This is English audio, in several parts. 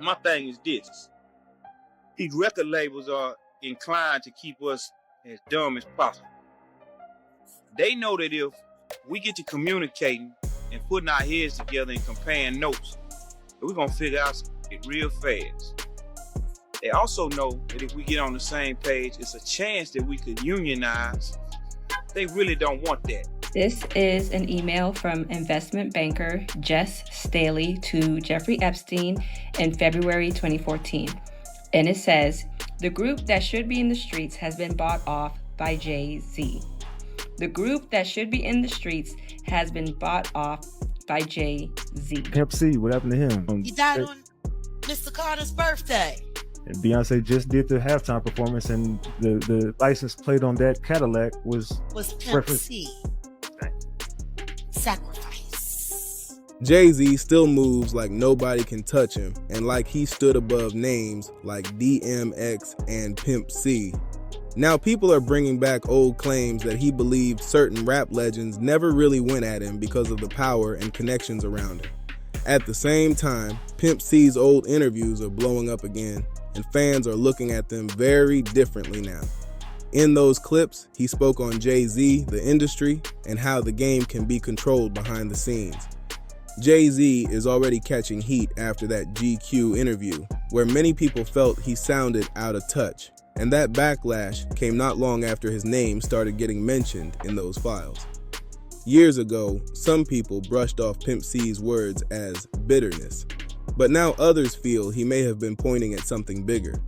My thing is this. These record labels are inclined to keep us as dumb as possible. They know that if we get to communicating and putting our heads together and comparing notes, we're going to figure out it real fast. They also know that if we get on the same page, it's a chance that we could unionize. They really don't want that. This is an email from investment banker Jes Staley to Jeffrey Epstein in February 2014. And it says, the group that should be in the streets has been bought off by Jay-Z. The group that should be in the streets has been bought off by Jay-Z. Pimp C, what happened to him? He died on Mr. Carter's birthday. And Beyonce just did the halftime performance, and the license plate on that Cadillac was Pimp C. Sacrifice. Jay-Z still moves like nobody can touch him, and like he stood above names like DMX and Pimp C. Now people are bringing back old claims that he believed certain rap legends never really went at him because of the power and connections around him. At the same time, Pimp C's old interviews are blowing up again, and fans are looking at them very differently now. In those clips, he spoke on Jay-Z, the industry, and how the game can be controlled behind the scenes. Jay-Z is already catching heat after that GQ interview, where many people felt he sounded out of touch, and that backlash came not long after his name started getting mentioned in those files. Years ago, some people brushed off Pimp C's words as bitterness, but now others feel he may have been pointing at something bigger.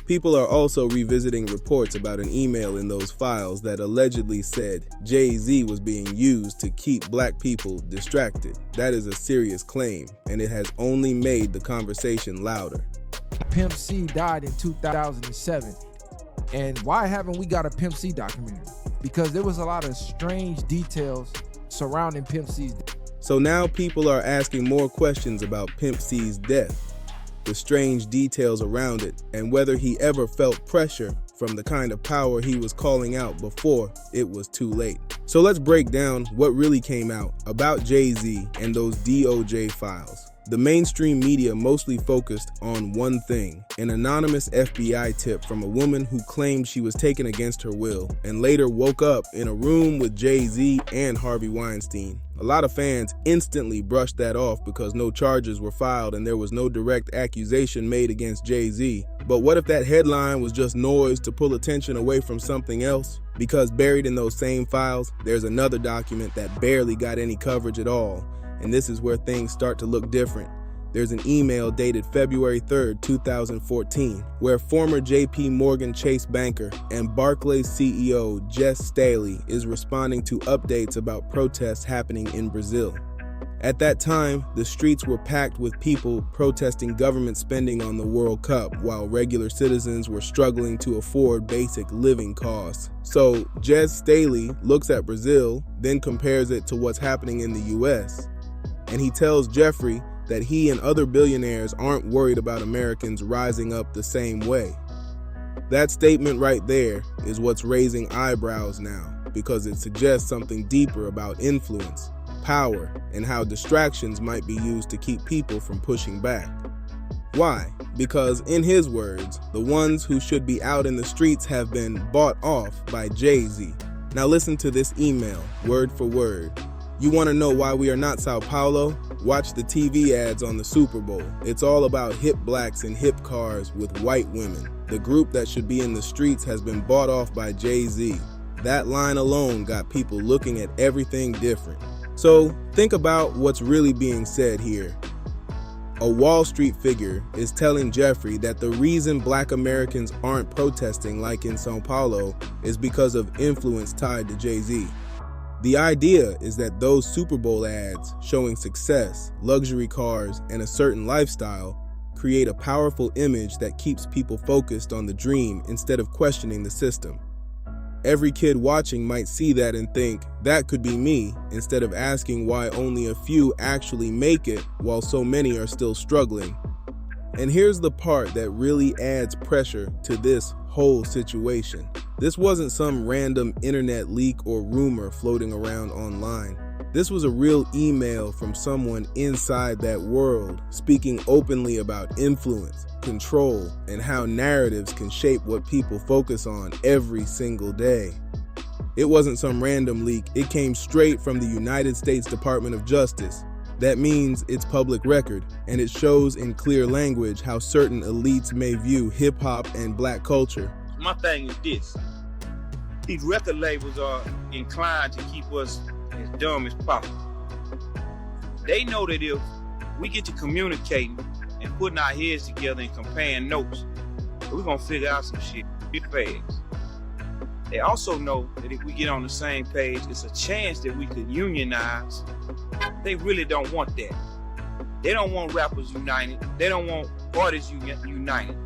People are also revisiting reports about an email in those files that allegedly said Jay-Z was being used to keep black people distracted. That is a serious claim, and it has only made the conversation louder. Pimp C died in 2007, and why haven't we got a Pimp C documentary? Because there was a lot of strange details surrounding Pimp C's death. So now people are asking more questions about Pimp C's death, the strange details around it, and whether he ever felt pressure from the kind of power he was calling out before it was too late. So let's break down what really came out about Jay-Z and those DOJ files. The mainstream media mostly focused on one thing, an anonymous FBI tip from a woman who claimed she was taken against her will and later woke up in a room with Jay-Z and Harvey Weinstein. A lot of fans instantly brushed that off because no charges were filed and there was no direct accusation made against Jay-Z. But what if that headline was just noise to pull attention away from something else? Because buried in those same files, there's another document that barely got any coverage at all. And this is where things start to look different. There's an email dated February 3rd, 2014, where former JP Morgan Chase banker and Barclays CEO Jes Staley is responding to updates about protests happening in Brazil. At that time, the streets were packed with people protesting government spending on the World Cup, while regular citizens were struggling to afford basic living costs. So Jes Staley looks at Brazil, then compares it to what's happening in the US. And he tells Jeffrey that he and other billionaires aren't worried about Americans rising up the same way. That statement right there is what's raising eyebrows now, because it suggests something deeper about influence, power, and how distractions might be used to keep people from pushing back. Why? Because in his words, the ones who should be out in the streets have been bought off by Jay-Z. Now listen to this email, word for word. You want to know why we are not Sao Paulo? Watch the TV ads on the Super Bowl. It's all about hip blacks in hip cars with white women. The group that should be in the streets has been bought off by Jay-Z. That line alone got people looking at everything different. So think about what's really being said here. A Wall Street figure is telling Jeffrey that the reason black Americans aren't protesting like in Sao Paulo is because of influence tied to Jay-Z. The idea is that those Super Bowl ads showing success, luxury cars, and a certain lifestyle create a powerful image that keeps people focused on the dream instead of questioning the system. Every kid watching might see that and think, that could be me, instead of asking why only a few actually make it while so many are still struggling. And here's the part that really adds pressure to this whole situation. This wasn't some random internet leak or rumor floating around online. This was a real email from someone inside that world, speaking openly about influence, control, and how narratives can shape what people focus on every single day. It wasn't some random leak, it came straight from the United States Department of Justice. That means it's public record, and it shows in clear language how certain elites may view hip-hop and black culture. My thing is this. These record labels are inclined to keep us as dumb as possible. They know that if we get to communicating and putting our heads together and comparing notes, we're gonna figure out some shit fast. They also know that if we get on the same page, it's a chance that we could unionize. They really don't want that. They don't want rappers united. They don't want artists united.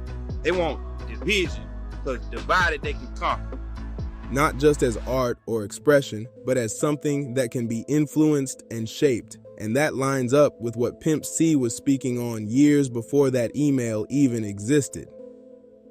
They want division, because divided they can conquer. Not just as art or expression, but as something that can be influenced and shaped. And that lines up with what Pimp C was speaking on years before that email even existed.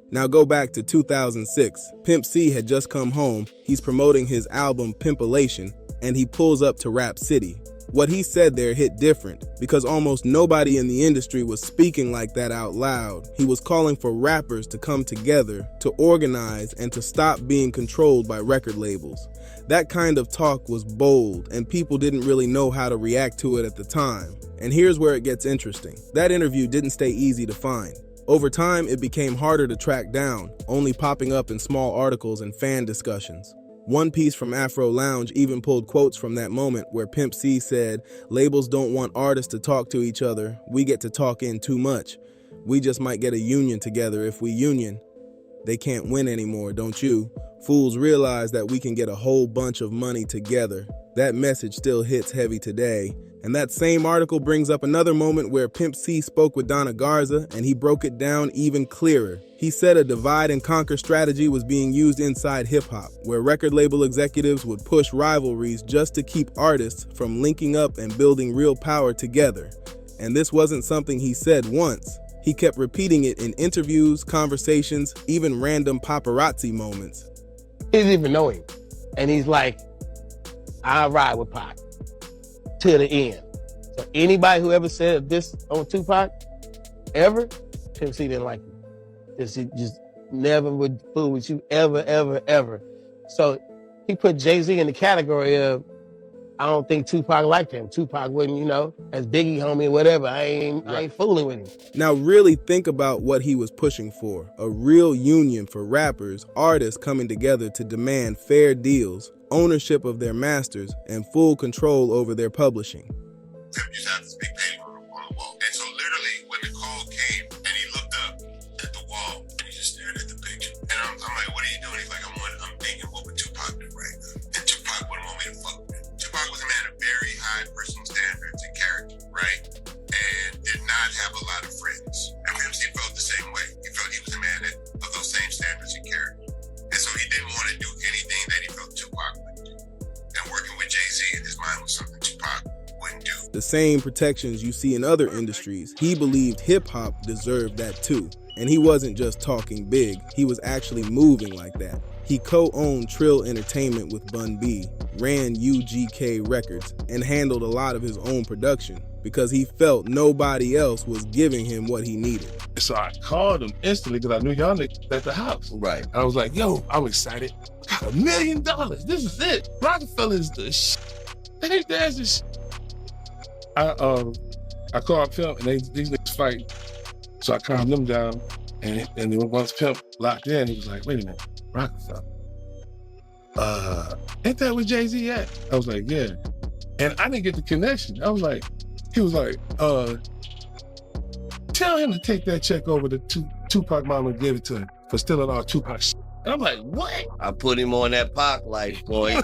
Now go back to 2006. Pimp C had just come home, he's promoting his album Pimpalation, and he pulls up to Rap City. What he said there hit different, because almost nobody in the industry was speaking like that out loud. He was calling for rappers to come together, to organize, and to stop being controlled by record labels. That kind of talk was bold, and people didn't really know how to react to it at the time. And here's where it gets interesting. That interview didn't stay easy to find. Over time, it became harder to track down, only popping up in small articles and fan discussions. One piece from Afro Lounge even pulled quotes from that moment where Pimp C said, "Labels don't want artists to talk to each other. We get to talk in too much. We just might get a union together if we union. They can't win anymore, don't you? Fools realize that we can get a whole bunch of money together." That message still hits heavy today. And that same article brings up another moment where Pimp C spoke with Donna Garza, and he broke it down even clearer. He said a divide and conquer strategy was being used inside hip-hop, where record label executives would push rivalries just to keep artists from linking up and building real power together. And this wasn't something he said once. He kept repeating it in interviews, conversations, even random paparazzi moments. He didn't even know him. And he's like, I'll ride with Pac to the end. So anybody who ever said this on Tupac, ever, Pimp C didn't like him. He just never would fool with you, ever, ever, ever. So he put Jay-Z in the category of, I don't think Tupac liked him. Tupac wouldn't, as Biggie homie or whatever. I ain't fooling with him. Now really think about what he was pushing for. A real union for rappers, artists coming together to demand fair deals, ownership of their masters, and full control over their publishing. Pimp used to have this big paper on the wall. And so literally when the call came and he looked up at the wall and he just stared at the picture. And I'm like, what are you doing? He's like, I'm thinking, what would Tupac do right now? And Tupac wouldn't want me to fuck with him. Tupac was a man of very high personal standards and character, right? And did not have a lot of friends. And Pimp C felt the same way. He felt he was a man of those same standards and character. And so he didn't want to do anything that he felt Tupac wouldn't do. And working with Jay-Z in his mind was something Tupac wouldn't do. The same protections you see in other industries, he believed hip-hop deserved that too. And he wasn't just talking big, he was actually moving like that. He co-owned Trill Entertainment with Bun B, ran UGK Records, and handled a lot of his own production because he felt nobody else was giving him what he needed. So I called him instantly because I knew y'all niggas at the house. Right. I was like, yo, I'm excited. Got $1 million. This is it. Rockefeller's the shit. Hey, there's the shit. I called Pimp and these niggas fight. So I calmed them down. And then once Pimp locked in, he was like, wait a minute, Rockefeller. Ain't that where Jay-Z at? I was like, yeah. And I didn't get the connection. I was like, he was like, tell him to take that check over to Tupac mama and give it to him for stealing all Tupac shit. And I'm like, what? I put him on that Pac life, boy.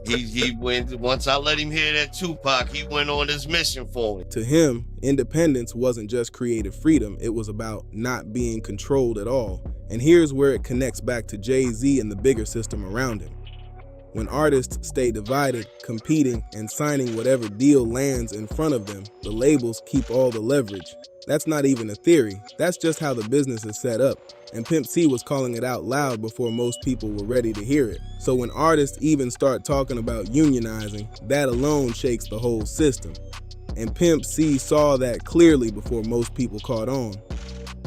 he went, once I let him hear that Tupac, he went on his mission for me. To him, independence wasn't just creative freedom, it was about not being controlled at all. And here's where it connects back to Jay-Z and the bigger system around him. When artists stay divided, competing, and signing whatever deal lands in front of them, the labels keep all the leverage. That's not even a theory, that's just how the business is set up. And Pimp C was calling it out loud before most people were ready to hear it. So when artists even start talking about unionizing, that alone shakes the whole system. And Pimp C saw that clearly before most people caught on.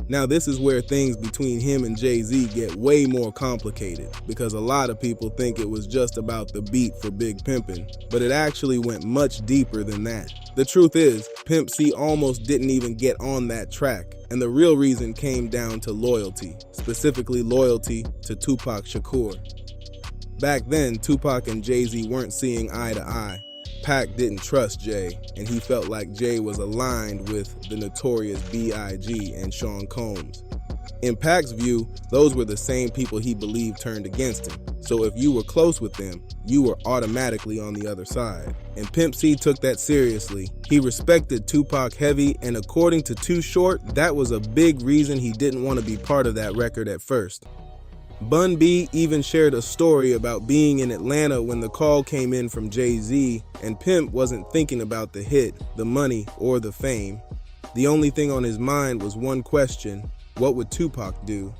Now this is where things between him and Jay-Z get way more complicated, because a lot of people think it was just about the beat for Big Pimpin', but it actually went much deeper than that. The truth is, Pimp C almost didn't even get on that track, and the real reason came down to loyalty, specifically loyalty to Tupac Shakur. Back then, Tupac and Jay-Z weren't seeing eye to eye. Pac didn't trust Jay, and he felt like Jay was aligned with the notorious B.I.G. and Sean Combs. In Pac's view, those were the same people he believed turned against him, so if you were close with them, you were automatically on the other side. And Pimp C took that seriously. He respected Tupac heavy, and according to Too Short, that was a big reason he didn't want to be part of that record at first. Bun B even shared a story about being in Atlanta when the call came in from Jay-Z, and Pimp wasn't thinking about the hit, the money, or the fame. The only thing on his mind was one question: what would Tupac do?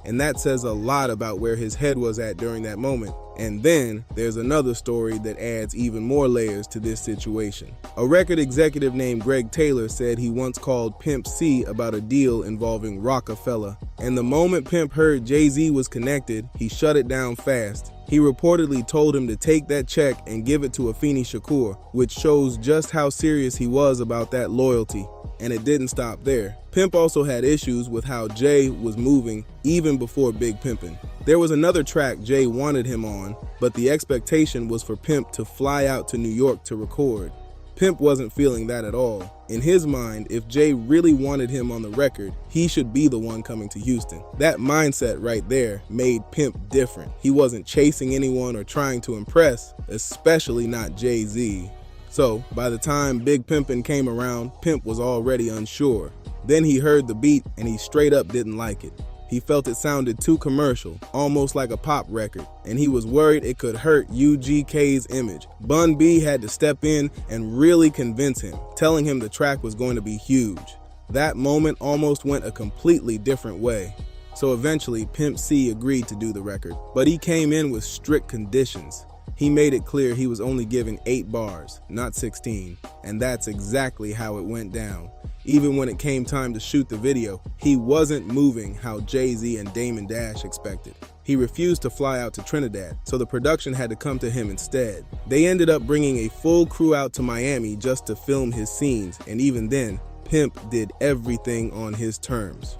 And that says a lot about where his head was at during that moment. And then there's another story that adds even more layers to this situation. A record executive named Greg Taylor said he once called Pimp C about a deal involving Rockefeller. And the moment Pimp heard Jay-Z was connected, he shut it down fast. He reportedly told him to take that check and give it to Afeni Shakur, which shows just how serious he was about that loyalty. And it didn't stop there. Pimp also had issues with how Jay was moving even before Big Pimpin'. There was another track Jay wanted him on, but the expectation was for Pimp to fly out to New York to record. Pimp wasn't feeling that at all. In his mind, if Jay really wanted him on the record, he should be the one coming to Houston. That mindset right there made Pimp different. He wasn't chasing anyone or trying to impress, especially not Jay-Z. So, by the time Big Pimpin' came around, Pimp was already unsure. Then he heard the beat and he straight up didn't like it. He felt it sounded too commercial, almost like a pop record, and he was worried it could hurt UGK's image. Bun B had to step in and really convince him, telling him the track was going to be huge. That moment almost went a completely different way. So eventually, Pimp C agreed to do the record, but he came in with strict conditions. He made it clear he was only given 8 bars, not 16, and that's exactly how it went down. Even when it came time to shoot the video, he wasn't moving how Jay-Z and Damon Dash expected. He refused to fly out to Trinidad, so the production had to come to him instead. They ended up bringing a full crew out to Miami just to film his scenes, and even then, Pimp did everything on his terms.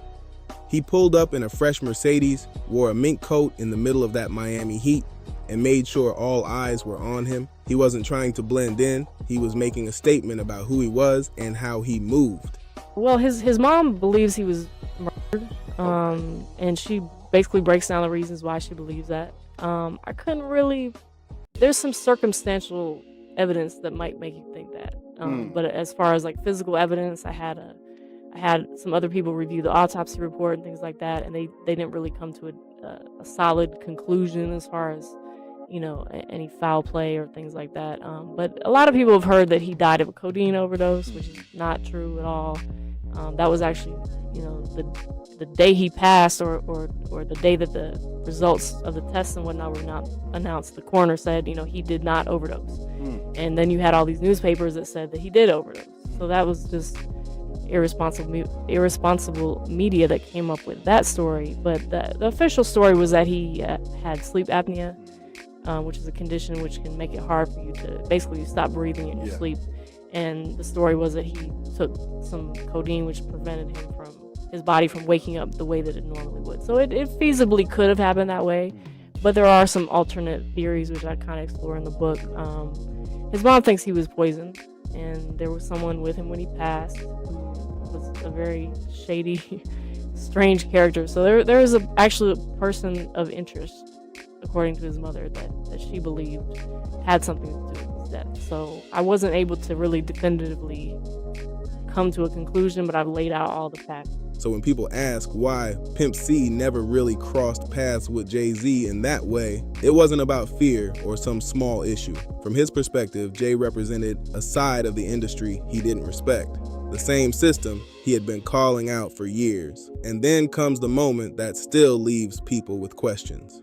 He pulled up in a fresh Mercedes, wore a mink coat in the middle of that Miami heat, and made sure all eyes were on him. He wasn't trying to blend in, he was making a statement about who he was and how he moved. Well, his mom believes he was murdered, and she basically breaks down the reasons why she believes that. I couldn't really, there's some circumstantial evidence that might make you think that. But as far as like physical evidence, I had some other people review the autopsy report and things like that, and they didn't really come to a solid conclusion as far as, you know, any foul play or things like that. But a lot of people have heard that he died of a codeine overdose, which is not true at all. That was actually, you know, the day he passed, or the day that the results of the tests and whatnot were not announced, the coroner said, you know, he did not overdose. And then you had all these newspapers that said that he did overdose. So that was just irresponsible media that came up with that story. But the official story was that he had sleep apnea, which is a condition which can make it hard for you to basically stop breathing in your sleep. And the story was that he took some codeine, which prevented his body from waking up the way that it normally would. So it feasibly could have happened that way. But there are some alternate theories, which I kind of explore in the book. His mom thinks he was poisoned, and there was someone with him when he passed who was a very shady, strange character. So there is actually a person of interest, according to his mother, that she believed had something to do with his death. So I wasn't able to really definitively come to a conclusion, but I've laid out all the facts So when people ask why Pimp C never really crossed paths with Jay-Z in that way, it wasn't about fear or some small issue. From his perspective, Jay represented a side of the industry he didn't respect, the same system he had been calling out for years. And then comes the moment that still leaves people with questions.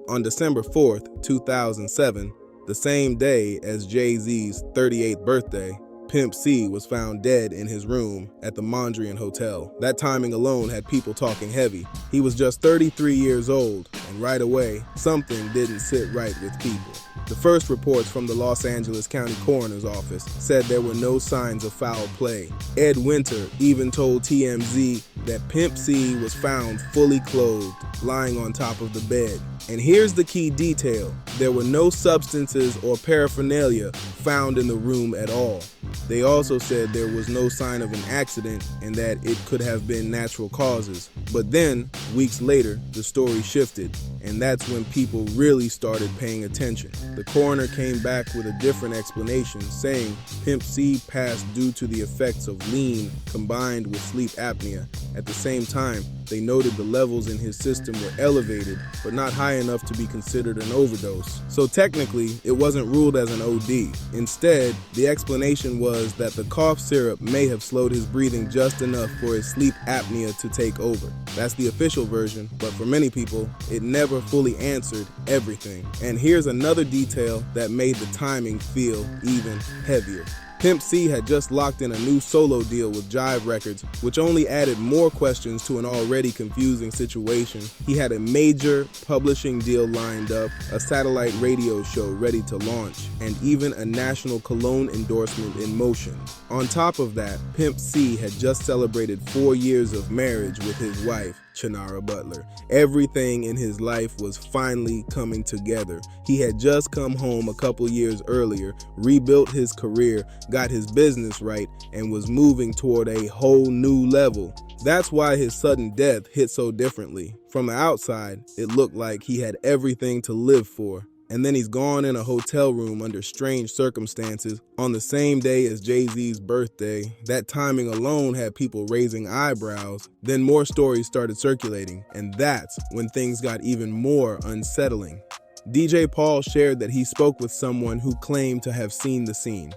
On December 4th, 2007, the same day as Jay-Z's 38th birthday, Pimp C was found dead in his room at the Mondrian Hotel. That timing alone had people talking heavy. He was just 33 years old, and right away, something didn't sit right with people. The first reports from the Los Angeles County Coroner's Office said there were no signs of foul play. Ed Winter even told TMZ that Pimp C was found fully clothed, lying on top of the bed. And here's the key detail: there were no substances or paraphernalia found in the room at all. They also said there was no sign of an accident and that it could have been natural causes. But then, weeks later, the story shifted, and that's when people really started paying attention. The coroner came back with a different explanation, saying Pimp C passed due to the effects of lean combined with sleep apnea. At the same time, they noted the levels in his system were elevated, but not high enough to be considered an overdose. So technically, it wasn't ruled as an OD. Instead, the explanation was that the cough syrup may have slowed his breathing just enough for his sleep apnea to take over. That's the official version, but for many people, it never fully answered everything. And here's another detail that made the timing feel even heavier. Pimp C had just locked in a new solo deal with Jive Records, which only added more questions to an already confusing situation. He had a major publishing deal lined up, a satellite radio show ready to launch, and even a national cologne endorsement in motion. On top of that, Pimp C had just celebrated 4 years of marriage with his wife, Chenara Butler. Everything in his life was finally coming together. He had just come home a couple years earlier, rebuilt his career, got his business right, and was moving toward a whole new level. That's why his sudden death hit so differently. From the outside, it looked like he had everything to live for. And then he's gone in a hotel room under strange circumstances on the same day as Jay-Z's birthday. That timing alone had people raising eyebrows. Then more stories started circulating, and that's when things got even more unsettling. DJ Paul shared that he spoke with someone who claimed to have seen the scene,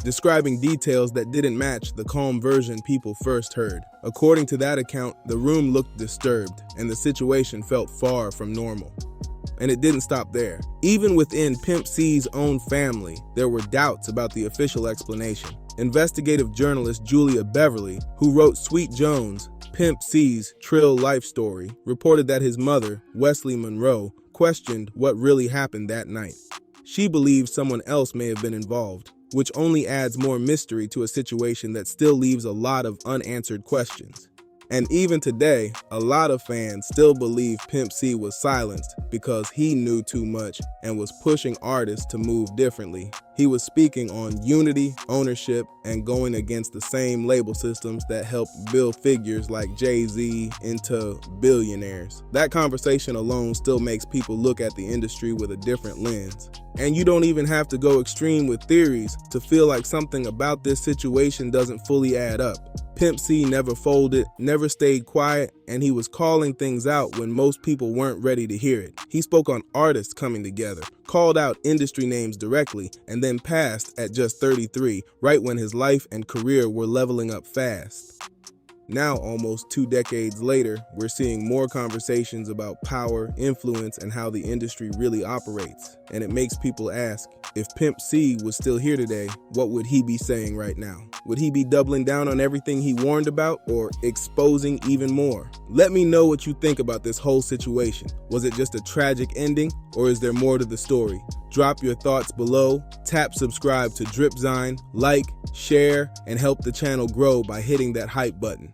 describing details that didn't match the calm version people first heard. According to that account, the room looked disturbed, and the situation felt far from normal. And it didn't stop there. Even within Pimp C's own family, there were doubts about the official explanation. Investigative journalist Julia Beverly, who wrote Sweet Jones, Pimp C's Trill life story, reported that his mother, Wesley Monroe, questioned what really happened that night. She believes someone else may have been involved, which only adds more mystery to a situation that still leaves a lot of unanswered questions. And even today, a lot of fans still believe Pimp C was silenced because he knew too much and was pushing artists to move differently. He was speaking on unity, ownership, and going against the same label systems that helped build figures like Jay-Z into billionaires. That conversation alone still makes people look at the industry with a different lens. And you don't even have to go extreme with theories to feel like something about this situation doesn't fully add up. Pimp C never folded, never stayed quiet, and he was calling things out when most people weren't ready to hear it. He spoke on artists coming together, called out industry names directly, and then passed at just 33, right when his life and career were leveling up fast. Now, almost 2 decades later, we're seeing more conversations about power, influence, and how the industry really operates. And it makes people ask, if Pimp C was still here today, what would he be saying right now? Would he be doubling down on everything he warned about or exposing even more? Let me know what you think about this whole situation. Was it just a tragic ending, or is there more to the story? Drop your thoughts below, tap subscribe to Dripzine, like, share, and help the channel grow by hitting that hype button.